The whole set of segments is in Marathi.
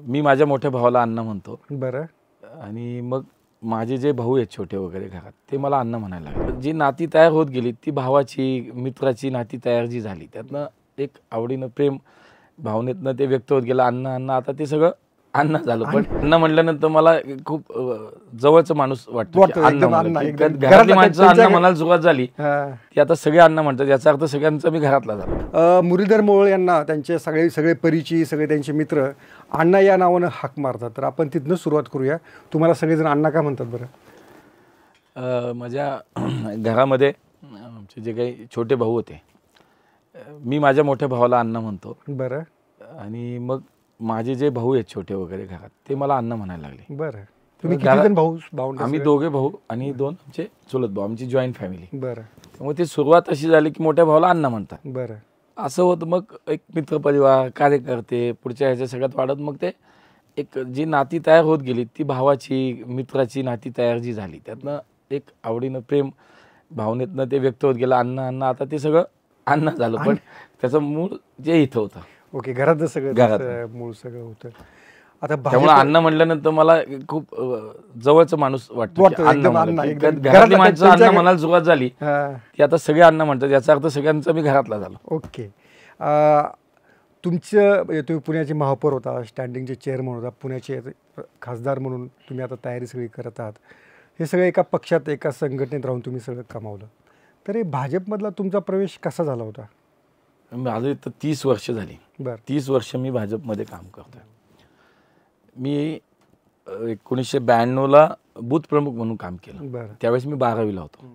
मी माझ्या मोठ्या भावाला अण्णा म्हणतो. बरं. आणि मग माझे जे भाऊ आहेत छोटे वगैरे घरात ते मला अण्णा म्हणायला लागले. जी नाती तयार होत गेली ती भावाची मित्राची नाती तयार जी झाली त्यातनं एक आवडीनं प्रेम भावनेतनं ते व्यक्त होत गेलं. अण्णा अण्णा आता ते सगळं अण्णा झालं. पण अण्णा म्हटल्यानंतर मला खूप जवळचा माणूस वाटतो. घरातली माणसं अण्णा म्हणायला सुरुवात झाली की आता सगळे अण्णा म्हणतात, याचा अर्थ सगळ्यांचा मी घरातला झालो. मुरलीधर मोहोळ यांना त्यांचे सगळे परिचय, सगळे त्यांचे मित्र अण्णा या नावानं हाक मारतात. तर आपण तिथनं सुरुवात करूया. तुम्हाला सगळेजण अण्णा का म्हणतात बरं? माझ्या घरामध्ये आमचे जे काही छोटे भाऊ होते, मी माझ्या मोठ्या भावाला अण्णा म्हणतो. बरं. आणि मग माझे जे भाऊ आहेत छोटे वगैरे घरात ते मला अण्णा म्हणायला लागले. बरं. तुम्ही किती जण भाऊ? आम्ही दोघे भाऊ आणि दोन आमचे चुलत भाऊ, आमची जॉईंट फॅमिली. बरं. त्यामुळे ती सुरुवात अशी झाली की मोठ्या भावाला अण्णा म्हणतात. बरं. असं होतं. मग एक मित्रपरिवार, कार्यकर्ते, पुढच्या ह्याच्या सगळ्यात वाढत मग ते एक जी नाती तयार होत गेली ती भावाची मित्राची नाती तयार जी झाली त्यातनं एक आवडीनं प्रेम भावनेतनं ते व्यक्त होत गेलं. अण्णा अण्णा आता ते सगळं अण्णा झालं. पण त्याचं मूळ जे इथं होतं. ओके. घरात सगळं मूळ सगळं होतं. आता त्यामुळे अण्णा म्हटल्यानंतर मला खूप जवळचा माणूस वाटतो. घरातली माणसं अण्णा म्हणायला सुरुवात झाली की आता सगळे अण्णा म्हणतात, याचा अर्थ सगळ्यांचा मी घरातला झालो. ओके. तुम्ही पुण्याचे महापौर होता, स्टँडिंगचे चेअरमन होता, पुण्याचे खासदार म्हणून तुम्ही आता तयारी सगळी करत आहात. हे सगळं एका पक्षात, एका संघटनेत राहून तुम्ही सगळं कमावलं. तर हे भाजपमधला तुमचा प्रवेश कसा झाला होता? माझं इथं 30 वर्ष झाली. बरं. 30 वर्ष मी भाजपमध्ये काम करतोय. मी 1992ला बूथ प्रमुख म्हणून काम केलं. बरं. त्यावेळेस मी 12वीला होतो.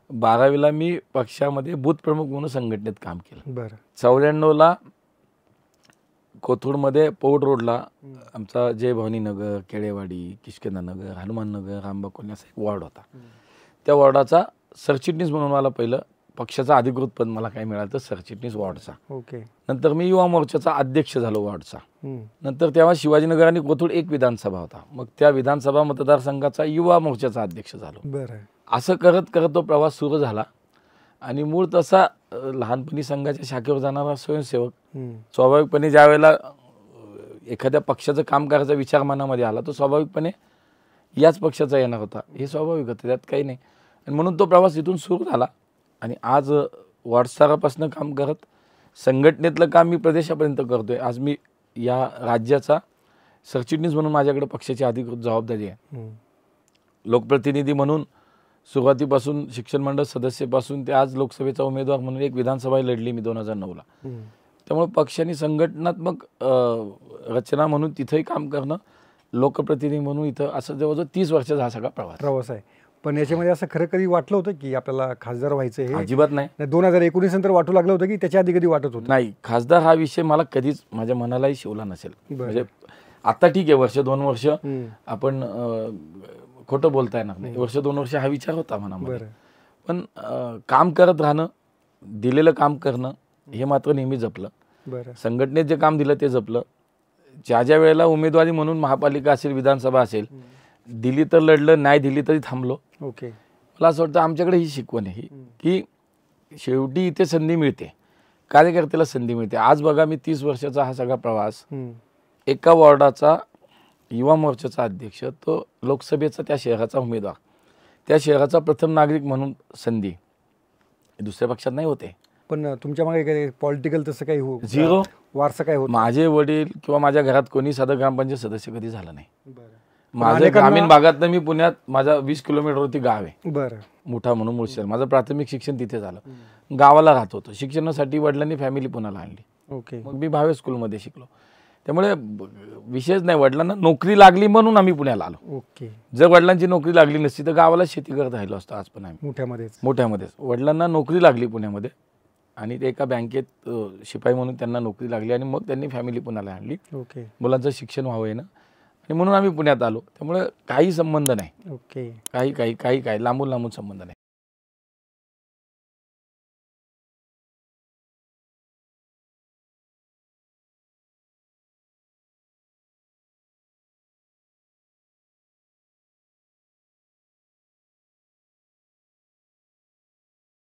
12वीला मी पक्षामध्ये बूथ प्रमुख म्हणून संघटनेत काम केलं. बरं. 94ला कोथरूडमध्ये पौड रोडला आमचा जय भवानी नगर, केळेवाडी, किष्किंधा नगर, हनुमान नगर, रामबाग कॉलनी असा एक वॉर्ड होता. त्या वॉर्डाचा सरचिटणीस म्हणून मला पहिलं पक्षाचा अधिकृत पद मला काय मिळालं तर सरचिटणीस वॉर्डचा. ओके. नंतर मी युवा मोर्चाचा अध्यक्ष झालो वॉर्डचा. नंतर तेव्हा शिवाजीनगर आणि कोथरूड एक विधानसभा होता. मग त्या विधानसभा मतदारसंघाचा युवा मोर्चाचा अध्यक्ष झालो. बरं. असं करत करत तो प्रवास सुरू झाला. आणि मूळ तसा लहानपणी संघाच्या शाखेवर जाणारा स्वयंसेवक स्वाभाविकपणे ज्या वेळेला एखाद्या पक्षाचं काम करायचा विचार मनामध्ये आला तो स्वाभाविकपणे याच पक्षाचा येणार होता. हे स्वाभाविक होतं, त्यात काही नाही. आणि म्हणून तो प्रवास इथून सुरू झाला. आणि आज वॉर्डस्तरापासून काम करत संघटनेतलं काम मी प्रदेशापर्यंत करतोय. आज मी या राज्याचा सरचिटणीस म्हणून माझ्याकडे पक्षाची अधिकृत जबाबदारी आहे. लोकप्रतिनिधी म्हणून सुरुवातीपासून शिक्षण मंडळ सदस्यापासून ते आज लोकसभेचा उमेदवार म्हणून एक विधानसभा लढली मी 2009ला. त्यामुळे पक्षाने संघटनात्मक रचना म्हणून तिथंही काम करणं, लोकप्रतिनिधी म्हणून इथं असं जवळजवळ 30 वर्षाचा हा सगळा प्रवास आहे. पण याच्यामध्ये असं खरं कधी वाटलं होतं की आपल्याला खासदार व्हायचं? हे अजिबात नाही. 2019 नंतर वाटू लागलं होतं की त्याच्या आधी कधी वाटत होतं? नाही, खासदार हा विषय मला कधीच माझ्या मनालाही शिवला नसेल. म्हणजे आता ठीक आहे, वर्ष 2 वर्ष आपण खोटं बोलता येणार नाही, वर्ष 2 वर्ष हा विचार होता मनामध्ये. पण काम करत राहणं, दिलेलं काम करणं हे मात्र नेहमी जपलं. संघटनेत जे काम दिलं ते जपलं. ज्या ज्या वेळेला उमेदवारी म्हणून महापालिका असेल, विधानसभा असेल, दिली तर लढलं, नाही दिली तरी थांबलो. ओके. मला असं वाटतं आमच्याकडे ही शिकवण आहे की शेवटी इथे संधी मिळते, कार्यकर्त्याला संधी मिळते. आज बघा मी 30 वर्षाचा हा सगळा प्रवास, एका वॉर्डाचा युवा मोर्चाचा अध्यक्ष, तो लोकसभेचा त्या शहराचा उमेदवार, त्या शहराचा प्रथम नागरिक म्हणून संधी दुसऱ्या पक्षात नाही होते. पण तुमच्या मागे काही पॉलिटिकल तसं काही झिरो वारसा काय होत? माझे वडील किंवा माझ्या घरात कोणी साधं ग्रामपंचायत सदस्य कधी झालं नाही. माझं ग्रामीण भागात मी पुण्यात, माझा 20 किलोमीटरवरती गाव आहे. बरं. मुठा म्हणून मुळशहर. माझं प्राथमिक शिक्षण तिथे झालं. गावाला राहत होतो. शिक्षणासाठी वडिलांनी फॅमिली पुण्याला आणली. ओके. मग मी भावे स्कूलमध्ये शिकलो. त्यामुळे विशेष नाही, वडिलांना नोकरी लागली म्हणून आम्ही पुण्याला आलो. ओके. जर वडिलांची नोकरी लागली नसती तर गावाला शेती करत राहिलो असतो आज पण आम्ही. मोठ्यामध्येच वडिलांना नोकरी लागली पुण्यामध्ये आणि ते एका बँकेत शिपाई म्हणून त्यांना नोकरी लागली आणि मग त्यांनी फॅमिली पुण्याला आणली. ओके. मुलांचं शिक्षण व्हावं आहे ना, आणि म्हणून आम्ही पुण्यात आलो. त्यामुळे काही संबंध नाही. ओके. काही लांबून संबंध नाही.